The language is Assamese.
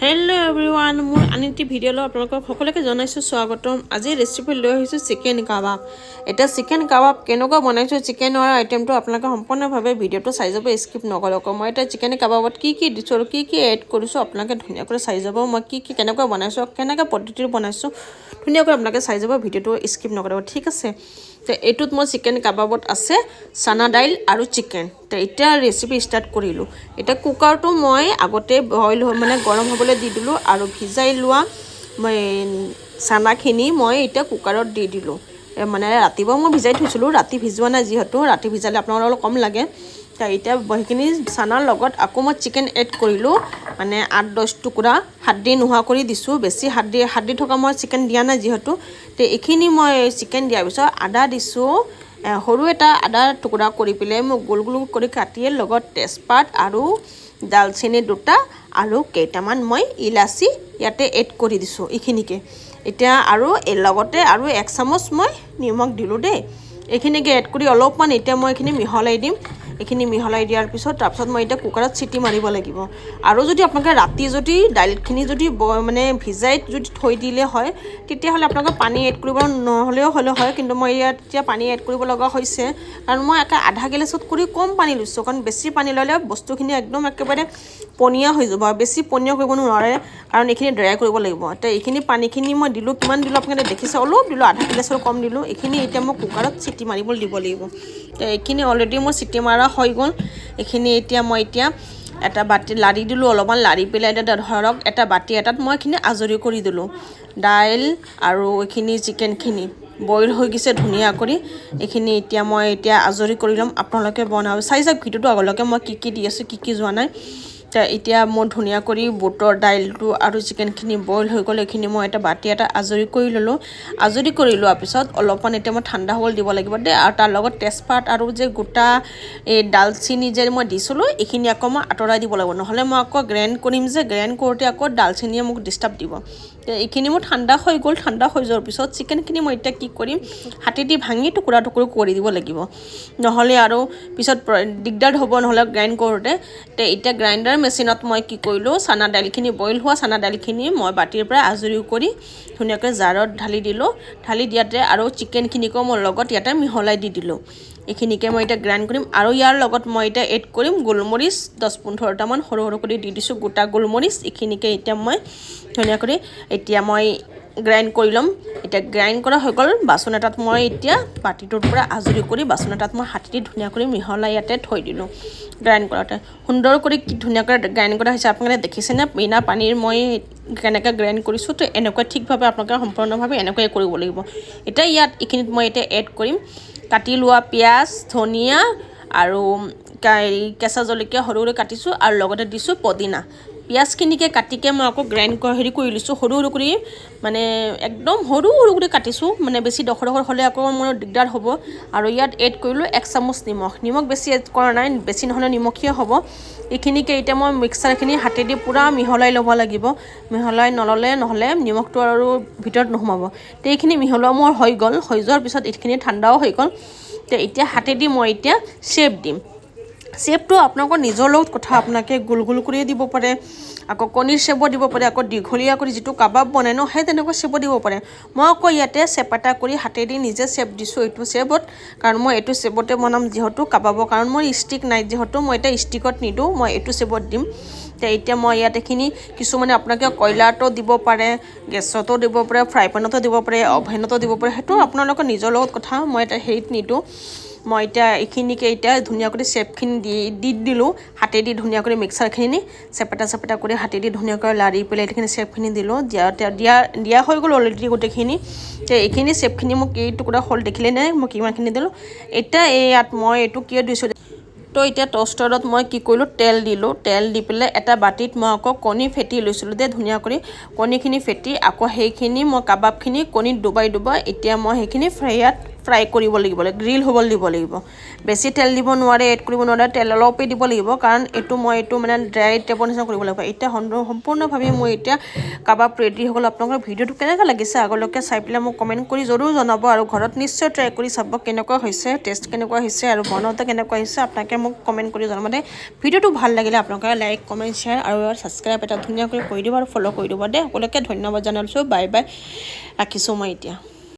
Hello everyone, মোৰ আনিটি ভিডিঅ'লৈ আপোনালোকক সকলোকে জনাইছো স্বাগতম। আজি ৰেচিপি লৈ আহিছো চিকেন কাবাব। এটা চিকেন কাবাব কেনেকৈ বনাইছো চিকেনৰ আইটেমটো আপোনালোকে সম্পূৰ্ণভাৱে ভিডিঅ'টো চাই যাব, স্কিপ নকৰক। মই এটা চিকেন কাবাবত কি দিছো আৰু কি এড কৰিছো আপোনালোকে ধুনীয়াকৈ চাই যাব। মই কি কেনেকৈ বনাইছো, কেনেকৈ পদ্ধতিৰে বনাইছো ধুনীয়াকৈ আপোনালোকে চাই যাব, ভিডিঅ'টো স্কিপ নকৰিব, ঠিক আছে। তো এইটোত মই চিকেন কাবাবত আছে চানা দাইল আৰু চিকেন। তো এতিয়া ৰেচিপি ষ্টাৰ্ট কৰিলোঁ। এতিয়া কুকাৰটো মই আগতে বইল মানে গৰম হ'বলৈ দি দিলোঁ আৰু ভিজাই লোৱা মই চানাখিনি মই এতিয়া কুকাৰত দি দিলোঁ। মানে ৰাতিপুৱা মই ভিজাই থৈছিলোঁ, ৰাতি ভিজোৱা নাই যিহেতু, ৰাতি ভিজালে আপোনালোকৰ অলপ কম লাগে। তো এতিয়া সেইখিনি চানাৰ লগত আকৌ মই চিকেন এড কৰিলোঁ, মানে 8-10 টুকুৰা হাড্ডি নোহোৱা কৰি দিছোঁ। বেছি হাড্ডি থকা মই চিকেন দিয়া নাই যিহেতু। তো এইখিনি মই চিকেন দিয়াৰ পিছত আদা দিছোঁ, সৰু এটা আদা টুকুৰা কৰি পেলাই মই গোল গোল কৰি কাটিয়ে লগত তেজপাত আৰু দালচেনি দুটা আৰু কেইটামান মই ইলাচি ইয়াতে এড কৰি দিছোঁ এইখিনিকে। এতিয়া আৰু লগতে আৰু 1 চামুচ মই নিমখ দিলোঁ দেই। এইখিনিকে এড কৰি অলপমান এতিয়া মই এইখিনি মিহলাই দিম। এইখিনি মিহলাই দিয়াৰ পিছত তাৰপিছত মই এতিয়া কুকাৰত চিটি মাৰিব লাগিব। আৰু যদি আপোনালোকে ৰাতি যদি দাইলখিনি যদি মানে ভিজাই যদি থৈ দিলে হয় তেতিয়াহ'লে আপোনালোকে পানী এড কৰিব নহ'লেও হয়, কিন্তু মই ইয়াত এতিয়া পানী এড কৰিব লগা হৈছে কাৰণ মই আধা গিলাচত কৰি কম পানী লৈছোঁ, কাৰণ বেছি পানী ল'লে বস্তুখিনি একদম একেবাৰে পনীয়া হৈ যাব। বেছি পনীয়া কৰিব নোৱাৰে কাৰণ এইখিনি ড্ৰাই কৰিব লাগিব। তো এইখিনি পানীখিনি মই দিলোঁ, কিমান দিলোঁ আপোনালোকে দেখিছে, অলপ দিলোঁ, আধা গিলাচৰ কম দিলোঁ। এইখিনি এতিয়া মই কুকাৰত চিটি মাৰিবলৈ দিব লাগিব। তো এইখিনি অলৰেডি মই চিটি মাৰা হৈ গ'ল। এইখিনি এতিয়া মই এটা বাতি লাৰি দিলোঁ, অলপমান লাৰি পেলাই এতিয়া ধৰক এটা বাতি এটাত মই এইখিনি আজৰি কৰি দিলোঁ। দাইল আৰু এইখিনি চিকেনখিনি বইল হৈ গৈছে ধুনীয়া কৰি। এইখিনি এতিয়া মই আজৰি কৰি ল'ম। আপোনালোকে বনাব চাই যাওক ভিডিঅ'টো আগলৈকে মই কি দি আছোঁ, কি যোৱা নাই। তো এতিয়া মই ধুনীয়া কৰি বুটৰ দাইলটো আৰু চিকেনখিনি বইল হৈ গ'ল। এইখিনি মই এটা বাতি এটা আজৰি কৰি ল'লোঁ। আজৰি কৰি লোৱাৰ পিছত অলপমান এতিয়া মই ঠাণ্ডা হ'বলৈ দিব লাগিব দেই। আৰু তাৰ লগত তেজপাত আৰু যে গোটা এই দালচেনি যে মই দিছিলোঁ এইখিনি আকৌ মই আঁতৰাই দিব লাগিব, নহ'লে মই আকৌ গ্ৰাইণ্ড কৰিম যে, গ্ৰাইণ্ড কৰোঁতে আকৌ দালচেনিয়ে মোক ডিষ্টাৰ্ব দিব। তো এইখিনি মোৰ ঠাণ্ডা হৈ গ'ল। ঠাণ্ডা হৈ যোৱাৰ পিছত চিকেনখিনি মই এতিয়া কি কৰিম, হাতেদি ভাঙি টুকুৰা কৰি দিব লাগিব, নহ'লে আৰু পিছত দিগদাৰ হ'ব নহ'লে গ্ৰাইণ্ড কৰোঁতে। তো এতিয়া গ্ৰাইণ্ডাৰ মেচিনত মই কি কৰিলোঁ, চানা দাইলখিনি বইল হোৱা চানা দাইলখিনি মই বাতিৰ পৰা আজৰি কৰি ধুনীয়াকৈ জাৰত ঢালি দিলোঁ। ঢালি দিয়াতে আৰু চিকেনখিনিকো মই লগত ইয়াতে মিহলাই দি দিলোঁ। এইখিনিকে মই এতিয়া গ্ৰাইণ্ড কৰিম আৰু ইয়াৰ লগত মই এতিয়া এড কৰিম গোলমৰিচ 10-15টামান সৰু কৰি দি দিছোঁ, গোটা গোলমৰিচ। এইখিনিকে এতিয়া মই ধুনীয়া কৰি এতিয়া মই গ্ৰাইণ্ড কৰি ল'ম। এতিয়া গ্ৰাইণ্ড কৰা হৈ গ'ল। বাচন এটাত মই এতিয়া বাতিটোৰ পৰা আজৰি কৰি বাচন এটাত মই হাতেদি ধুনীয়া কৰি মিহলাই ইয়াতে থৈ দিলোঁ। গ্ৰাইণ্ড কৰাতে সুন্দৰ কৰি কি ধুনীয়াকৈ গ্ৰাইণ্ড কৰা হৈছে আপোনালোকে দেখিছেনে, বিনা পানীৰ মই কেনেকৈ গ্ৰাইণ্ড কৰিছোঁ। তো এনেকুৱা ঠিকভাৱে আপোনালোকে সম্পূৰ্ণভাৱে এনেকুৱাই কৰিব লাগিব। এতিয়া এইখিনিত মই এড কৰিম কাটি লোৱা পিঁয়াজ, ধনিয়া আৰু কেঁচা জলকীয়া সৰু কাটিছোঁ আৰু লগতে দিছোঁ পদিনা। পিঁয়াজখিনিকে কাটিকে মই আকৌ গ্ৰাইণ্ড কৰি লৈছোঁ, সৰু কৰি, মানে একদম সৰু কৰি কাটিছোঁ, মানে বেছি ডখৰ হ'লে আকৌ মোৰ দিগদাৰ হ'ব। আৰু ইয়াত এড কৰিলোঁ 1 চামুচ নিমখ বেছি এড কৰা নাই, বেছি নহ'লে নিমখীয়া হ'ব। এইখিনিকে এতিয়া মই মিক্সাৰখিনি হাতেদি পূৰা মিহলাই ল'ব লাগিব। মিহলাই নহ'লে নিমখটো আৰু ভিতৰত নোসোমাব। তো এইখিনি মিহলোৱা মোৰ হৈ গ'ল। হৈ যোৱাৰ পিছত এইখিনি ঠাণ্ডাও হৈ গ'ল। তো এতিয়া হাতেদি মই শ্বেপ দিম। শ্বেপটো আপোনালোকৰ নিজৰ লগত কথা, আপোনালোকে গোল কৰিয়ে দিব পাৰে, আকৌ কণীৰ শ্বেপো দিব পাৰে, আকৌ দীঘলীয়া কৰি যিটো কাবাব বনাই ন সেই তেনেকুৱা শ্বেপো দিব পাৰে। মই আকৌ ইয়াতে চেপাটা কৰি হাতেদি নিজে শ্বেপ দিছোঁ এইটো শ্বেপত, কাৰণ মই এইটো শ্বেপতে বনাম যিহেতু কাবাবৰ, কাৰণ মই ষ্টিক নাই যিহেতু মই এতিয়া ষ্টিকত নিদিওঁ, মই এইটো শ্বেপত দিম। তো এতিয়া মই ইয়াত এইখিনি কিছুমানে আপোনালোকে কয়লাতো দিব পাৰে, গেছতো দিব পাৰে, ফ্ৰাই পেনতো দিব পাৰে, অভেনতো দিব পাৰে, সেইটো আপোনালোকৰ নিজৰ লগত কথা। মই এতিয়া হেৰিত নিদিওঁ। মই এতিয়া এইখিনিকে ধুনীয়া কৰি শ্বেপখিনি দি দিলোঁ হাতেদি, ধুনীয়া কৰি মিক্সাৰখিনি চেপেটা কৰি হাতেদি ধুনীয়াকৈ লাৰি পেলাই এইখিনি শ্বেপখিনি দিলোঁ। দিয়া হৈ গ'ল অলৰেডি গোটেইখিনি। তো এইখিনি শ্বেপখিনি মোক এই টুকুৰা হ'ল দেখিলে নাই মই কিমানখিনি দিলোঁ। এতিয়া ইয়াত মই এইটো কিয় দিছোঁ, তো এতিয়া ট'ষ্টাৰত মই কি কৰিলোঁ, তেল দিলোঁ। তেল দি পেলাই এটা বাতিত মই আকৌ কণী ফেটি লৈছিলোঁ দেই, ধুনীয়া কৰি কণীখিনি ফেটি আকৌ সেইখিনি মই কাবাবখিনি কণীত ডুবাই এতিয়া মই সেইখিনি ইয়াত ফ্ৰাই কৰিব লাগিব গ্ৰিল হ'বলৈ দিব লাগিব বেছি তেল দিব নোৱাৰে এড কৰিব নোৱাৰে তেল অলপে দিব লাগিব কাৰণ এইটো মই এইটো মানে ড্ৰাই টাইপৰ নিচিনা কৰিব লাগিব এতিয়া সম্পূৰ্ণভাৱে মই এতিয়া কাবাব ৰেডি হৈ গ'ল আপোনালোকৰ ভিডিঅ'টো কেনেকুৱা লাগিছে আগলৈকে চাই পেলাই মোক কমেণ্ট কৰি জৰুৰ জনাব আৰু ঘৰত নিশ্চয় ট্ৰাই কৰি চাব কেনেকুৱা হৈছে টেষ্ট কেনেকুৱা হৈছে আৰু বনাওঁতে কেনেকুৱা হৈছে আপোনালোকে মোক কমেণ্ট কৰি জনাব দে ভিডিঅ'টো ভাল লাগিলে আপোনালোকে লাইক কমেণ্ট শ্বেয়াৰ আৰু ছাবস্ক্ৰাইব এটা ধুনীয়াকৈ কৰি দিব আৰু ফ'ল' কৰি দিব দে সকলোকে ধন্যবাদ জনাইছোঁ বাই বাই ৰাখিছোঁ মই এতিয়া